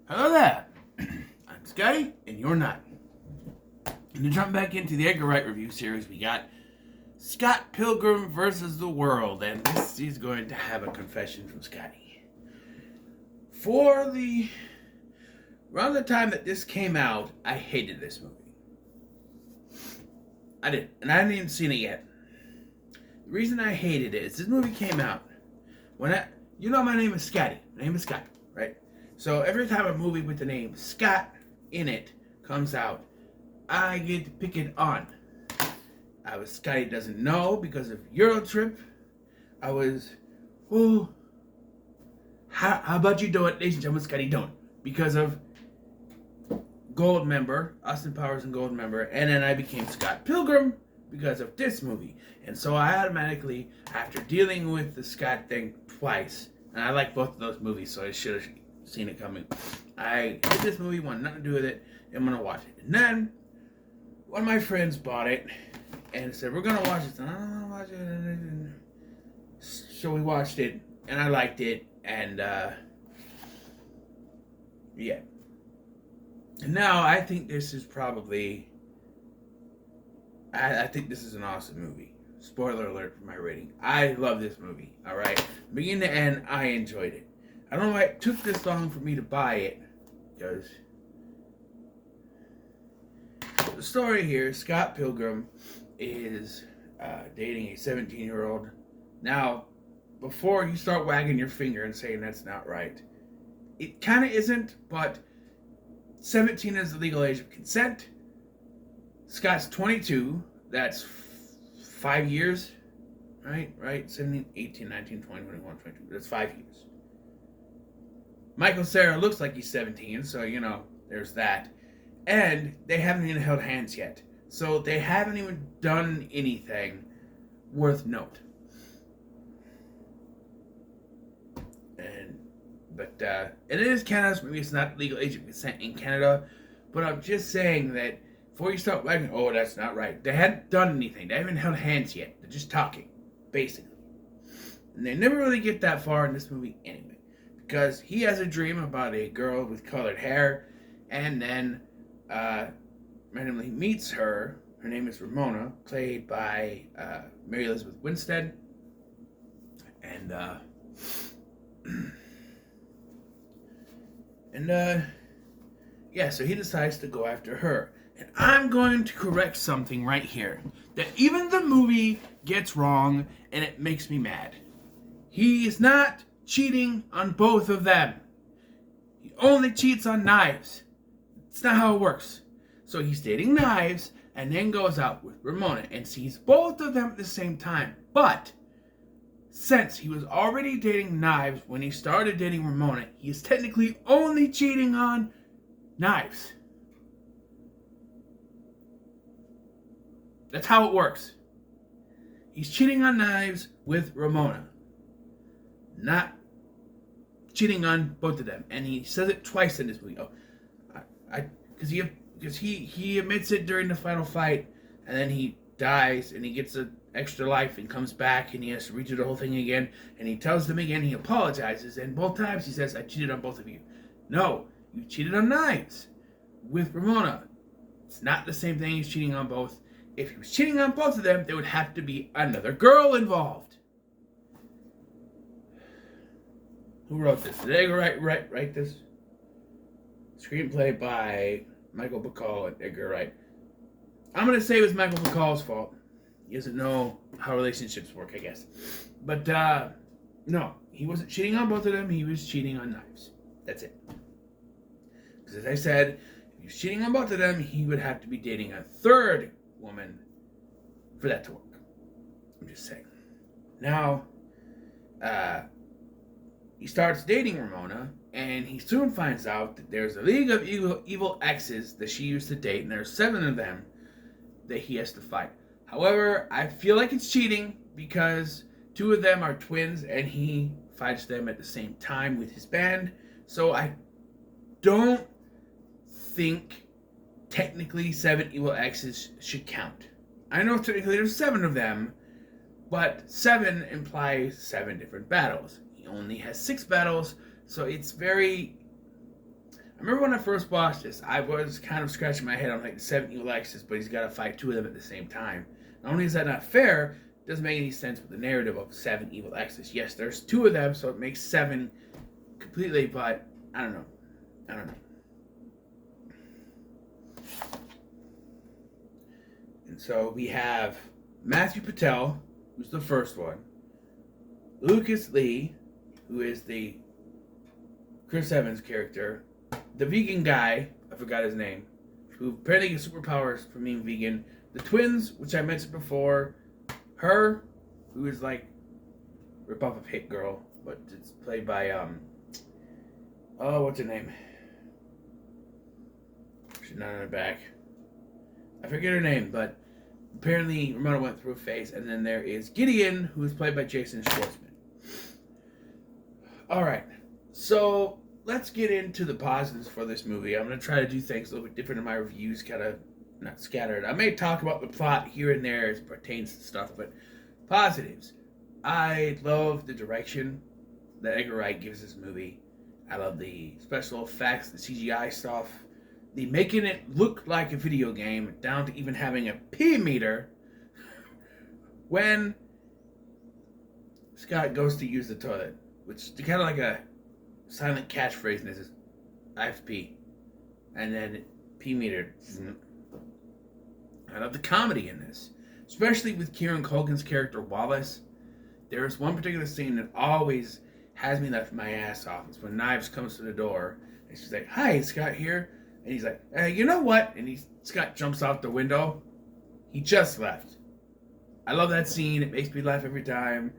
Hello there. I'm Scotty, and you're not. And to jump back into the Edgar Wright review series, we got Scott Pilgrim versus the World, and this is going to have a confession from Scotty. Around the time that this came out, I hated this movie. I did, and I hadn't even seen it yet. The reason I hated it is this movie came out my name is Scotty. My name is Scott, right? So every time a movie with the name Scott in it comes out, I get to pick it on. Scotty doesn't know because of Eurotrip. How about you do it, ladies and gentlemen, Scotty don't. Because of Gold member, Austin Powers and Gold member, and then I became Scott Pilgrim because of this movie. And so I automatically, after dealing with the Scott thing twice, and I like both of those movies, so I should have seen it coming. I did this movie, wanted nothing to do with it, and I'm gonna watch it. And then one of my friends bought it and said, "We're gonna watch it." And I don't wanna watch it. So we watched it, and I liked it, and yeah. And now I think this is probably. I think this is an awesome movie. Spoiler alert for my rating. I love this movie. All right, beginning to end, I enjoyed it. I don't know why it took this long for me to buy it, because the story here, Scott Pilgrim is dating a 17-year-old. Now, before you start wagging your finger and saying that's not right, it kind of isn't, but 17 is the legal age of consent. Scott's 22. That's 5 years, right? 17, 18, 19, 20, 21, 22. That's 5 years. Michael Cera looks like he's 17, so, there's that. And they haven't even held hands yet. So they haven't even done anything worth note. But it is Canada, so maybe it's not legal age of consent in Canada. But I'm just saying that before you start writing, oh, that's not right. They hadn't done anything. They haven't held hands yet. They're just talking, basically. And they never really get that far in this movie anyway. Because he has a dream about a girl with colored hair. And then randomly meets her. Her name is Ramona, played by Mary Elizabeth Winstead. And so he decides to go after her. And I'm going to correct something right here that even the movie gets wrong, and it makes me mad. He is not cheating on both of them. He only cheats on Knives. It's not how it works. So he's dating Knives, and then goes out with Ramona and sees both of them at the same time. But since he was already dating Knives when he started dating Ramona, he is technically only cheating on Knives. That's how it works. He's cheating on Knives with Ramona. Not cheating on both of them. And he says it twice in this movie. Because he admits it during the final fight, and then he dies, and he gets an extra life and comes back, and he has to redo the whole thing again, and he tells them again, he apologizes, and both times he says, "I cheated on both of you." No, you cheated on Knives with Ramona. It's not the same thing as cheating on both. If he was cheating on both of them, there would have to be another girl involved. Who wrote this? Did Edgar write this? Screenplay by Michael Bacall and Edgar Wright. I'm going to say it was Michael Bacall's fault. He doesn't know how relationships work, I guess. But, no. He wasn't cheating on both of them. He was cheating on Knives. That's it. Because as I said, if he was cheating on both of them, he would have to be dating a third woman for that to work. I'm just saying. Now, he starts dating Ramona, and he soon finds out that there's a league of evil exes that she used to date, and there's 7 of them that he has to fight. However, I feel like it's cheating because 2 of them are twins, and he fights them at the same time with his band. So I don't think technically 7 evil exes should count. I know technically there's 7 of them, but 7 implies 7 different battles. He only has 6 battles, so it's very I remember when I first watched this, I was kind of scratching my head on like the 7 evil exes, but he's got to fight 2 of them at the same time. Not only is that not fair, it doesn't make any sense with the narrative of 7 evil exes. Yes, there's 2 of them, so it makes 7 completely, but I don't know. I don't know. And so we have Matthew Patel, who's the first one, Lucas Lee, who is the Chris Evans character, the vegan guy, I forgot his name, who apparently gets superpowers from being vegan, the twins, which I mentioned before, her, who is like rip off of Hit Girl, but it's played by what's her name? She's not on her back. I forget her name, but apparently Ramona went through a phase. And then there is Gideon, who is played by Jason Schwartzman. Alright, so let's get into the positives for this movie. I'm going to try to do things a little bit different in my reviews, kind of not scattered. I may talk about the plot here and there as it pertains to stuff, but positives. I love the direction that Edgar Wright gives this movie. I love the special effects, the CGI stuff, the making it look like a video game, down to even having a pee meter when Scott goes to use the toilet, which is kind of like a silent catchphrase, and this is, I have to pee. And then pee meter. I love the comedy in this, especially with Kieran Culkin's character Wallace. There's one particular scene that always has me laugh my ass off. It's when Knives comes to the door, and she's like, "Hi, is Scott here?" And he's like, "You know what?" And Scott jumps out the window. He just left. I love that scene. It makes me laugh every time.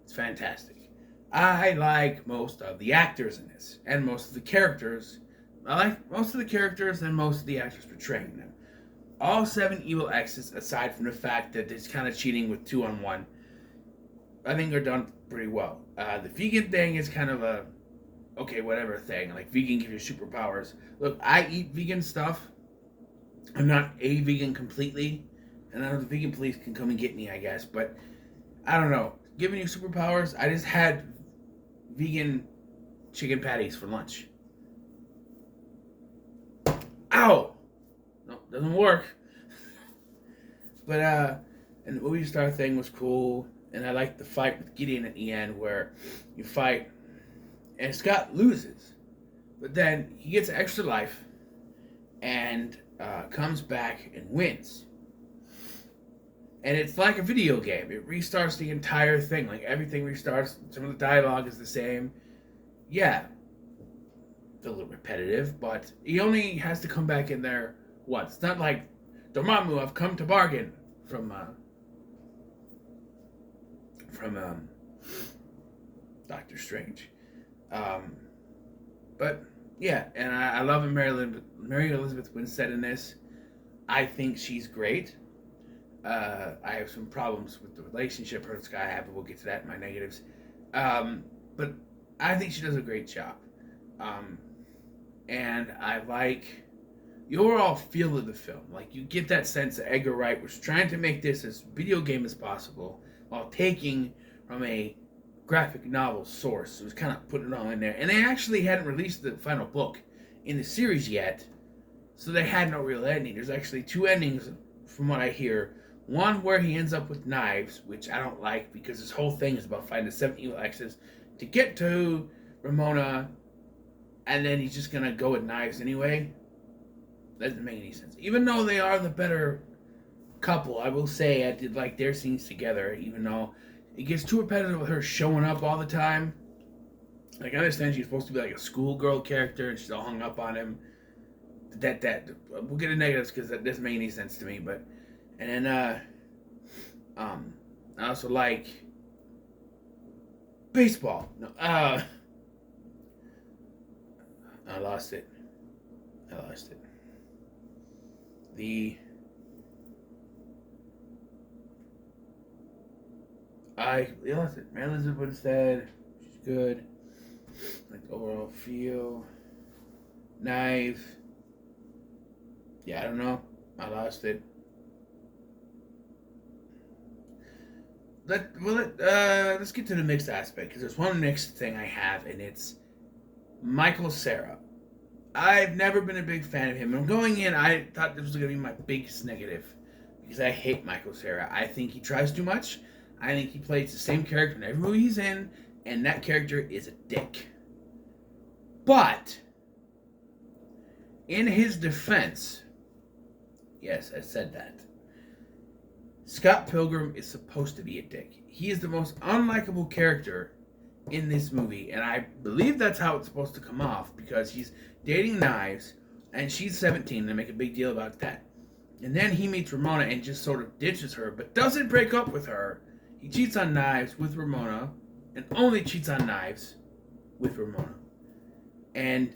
It's fantastic. I like most of the actors in this, and most of the characters. I like most of the characters and most of the actors portraying them. All 7 evil exes, aside from the fact that it's kind of cheating with 2-on-1, I think are done pretty well. The vegan thing is kind of a, okay, whatever thing. Like, vegan gives you superpowers. Look, I eat vegan stuff. I'm not a vegan completely. And I know the vegan police can come and get me, I guess. But, I don't know. Giving you superpowers, I just had vegan chicken patties for lunch. Ow! No, doesn't work. But, and the movie star thing was cool. And I liked the fight with Gideon at the end where you fight and Scott loses. But then he gets extra life and comes back and wins. And it's like a video game. It restarts the entire thing. Like, everything restarts. Some of the dialogue is the same. Yeah. It's a little repetitive, but he only has to come back in there once. It's not like, Dormammu, I've come to bargain from Doctor Strange. But yeah, and I love Mary Elizabeth Winstead in this. I think she's great. I have some problems with the relationship her and Sky have, but we'll get to that in my negatives. But I think she does a great job. And I like the overall feel of the film. Like, you get that sense that Edgar Wright was trying to make this as video game as possible while taking from a graphic novel source. It was kind of putting it all in there. And they actually hadn't released the final book in the series yet, so they had no real ending. There's actually 2 endings from what I hear. One where he ends up with Knives, which I don't like because this whole thing is about fighting the 7 evil exes to get to Ramona, and then he's just going to go with Knives anyway. That doesn't make any sense. Even though they are the better couple, I will say I did like their scenes together, even though it gets too repetitive with her showing up all the time. Like, I understand she's supposed to be like a schoolgirl character and she's all hung up on him. That we'll get to negatives because that doesn't make any sense to me. But, and then I also like baseball. No, I lost it. I lost it. Mary Elizabeth Winstead, she's good. Like, the overall feel. Knife. Yeah, I don't know. I lost it. Let's get to the mixed aspect, because there's one mixed thing I have, and it's Michael Cera. I've never been a big fan of him. And going in, I thought this was going to be my biggest negative because I hate Michael Cera. I think he tries too much. I think he plays the same character in every movie he's in, and that character is a dick. But in his defense, yes, I said that, Scott Pilgrim is supposed to be a dick. He is the most unlikable character in this movie, and I believe that's how it's supposed to come off because he's dating Knives, and she's 17, and they make a big deal about that. And then he meets Ramona and just sort of ditches her, but doesn't break up with her. He cheats on Knives with Ramona, and only cheats on Knives with Ramona. And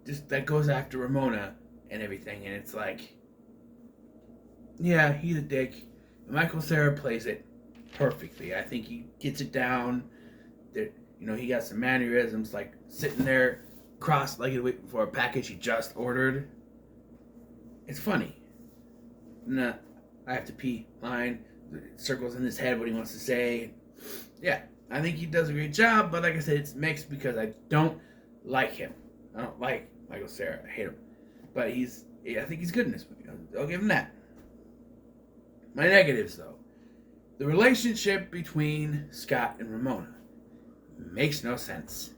just that goes after Ramona and everything, and it's like, yeah, he's a dick. Michael Cera plays it perfectly. I think he gets it down. That, you know, he got some mannerisms, like sitting there cross-legged waiting for a package he just ordered. It's funny. Nah, I have to pee. Line. Circles in his head what he wants to say. Yeah, I think he does a great job, but like I said, it's mixed because I don't like him. I don't like Michael Cera. I hate him. But I think he's good in this movie. I'll give him that. My negatives, though. The relationship between Scott and Ramona makes no sense.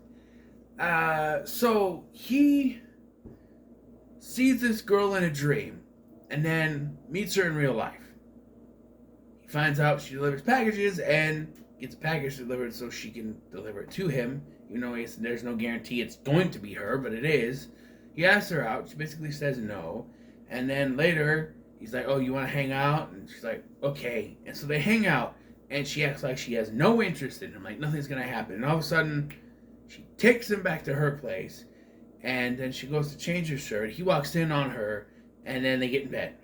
So he sees this girl in a dream and then meets her in real life. He finds out she delivers packages and gets a package delivered so she can deliver it to him. Even though there's no guarantee it's going to be her, but it is. He asks her out. She basically says no. And then later, he's like, oh, you want to hang out? And she's like, okay. And so they hang out, and she acts like she has no interest in him, like nothing's going to happen. And all of a sudden, she takes him back to her place, and then she goes to change her shirt. He walks in on her, and then they get in bed.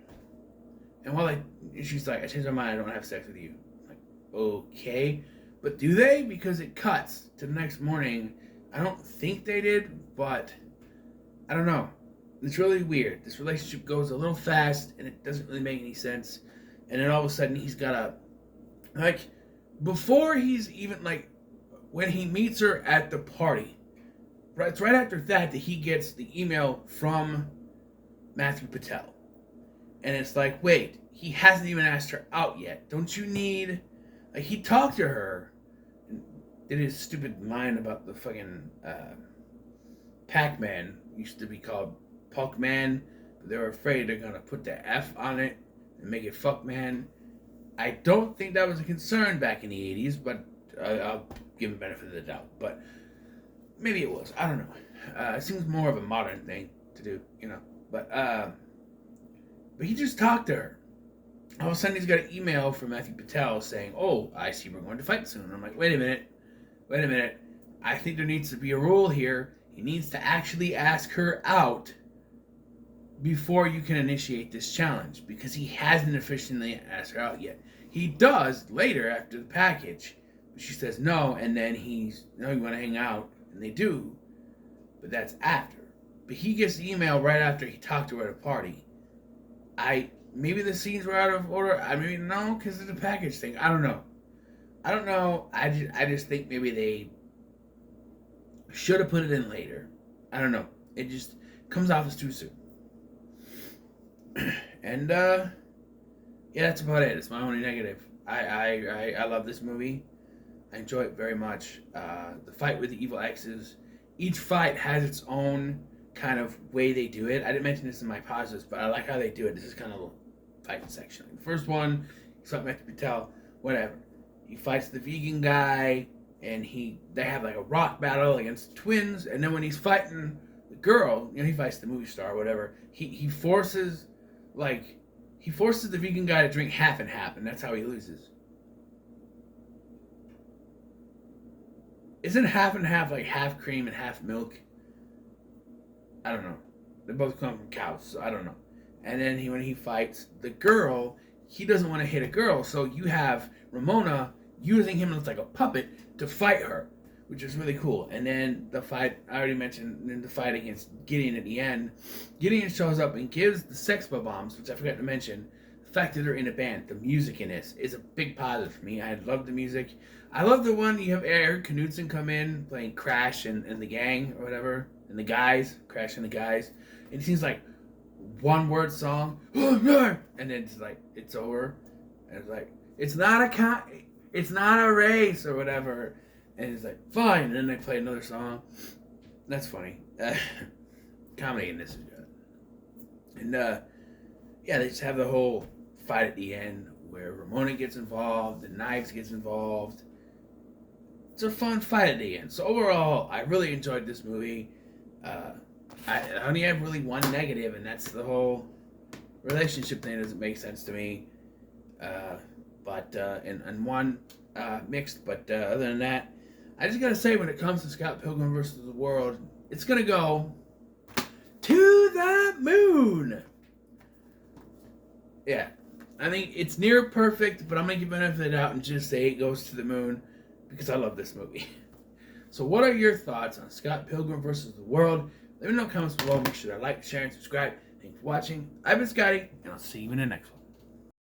And she's like, I changed my mind, I don't want to have sex with you. I'm like, okay. But do they? Because it cuts to the next morning. I don't think they did, but I don't know. It's really weird. This relationship goes a little fast, and it doesn't really make any sense. And then all of a sudden, he's got before he's even, when he meets her at the party, right, it's right after that he gets the email from Matthew Patel. And it's like, wait, he hasn't even asked her out yet. Don't you need, he talked to her, and did his stupid line about the fucking Pac-Man, used to be called Puck-Man, but they were afraid they're gonna put the F on it and make it Fuck-Man. I don't think that was a concern back in the 80s, but I'll give him the benefit of the doubt. But maybe it was. I don't know. It seems more of a modern thing to do, you know. But he just talked to her. All of a sudden, he's got an email from Matthew Patel saying, oh, I see we're going to fight soon. I'm like, wait a minute. I think there needs to be a rule here. He needs to actually ask her out before you can initiate this challenge, because he hasn't officially asked her out yet. He does later after the package, but she says no, and then no, you want to hang out, and they do, but that's after. But he gets the email right after he talked to her at a party. Maybe the scenes were out of order. No, because of the package thing. I don't know. I just think maybe they should have put it in later. I don't know. It just comes off as too soon. And yeah, that's about it. It's my only negative. I love this movie. I enjoy it very much. The fight with the evil exes. Each fight has its own kind of way they do it. I didn't mention this in my positives, but I like how they do it. This is kind of a fighting section. The first one, something Matthew Patel, whatever. He fights the vegan guy, and they have like a rock battle against the twins. And then when he's fighting the girl, he fights the movie star or whatever. He forces the vegan guy to drink half and half, and that's how he loses. Isn't half and half like half cream and half milk? I don't know. They both come from cows, so I don't know. And then when he fights the girl, he doesn't want to hit a girl, so you have Ramona using him as like a puppet to fight her, which is really cool. And then the fight, I already mentioned, the fight against Gideon at the end. Gideon shows up and gives the sex bombs, which I forgot to mention. The fact that they're in a band, the music in this is a big positive for me. I love the music. I love the one you have Eric Knudsen come in playing Crash and the gang or whatever. and the guys crashing the guys, and it seems like one word song, and then it's like it's over, and it's like it's not a race or whatever, and it's like fine, and then they play another song. That's funny. Comedy in this is good, and yeah, they just have the whole fight at the end where Ramona gets involved, and Knives gets involved. It's a fun fight at the end. So overall, I really enjoyed this movie. I only have really one negative, and that's the whole relationship thing doesn't make sense to me. And one mixed. But other than that, I just gotta say, when it comes to Scott Pilgrim versus the World, it's gonna go to the moon. Yeah, I think it's near perfect, but I'm gonna give it benefit of the doubt and just say it goes to the moon because I love this movie. So, what are your thoughts on Scott Pilgrim versus the World? Let me know in the comments below. Make sure to like, share, and subscribe. Thanks for watching. I've been Scotty, and I'll see you in the next one.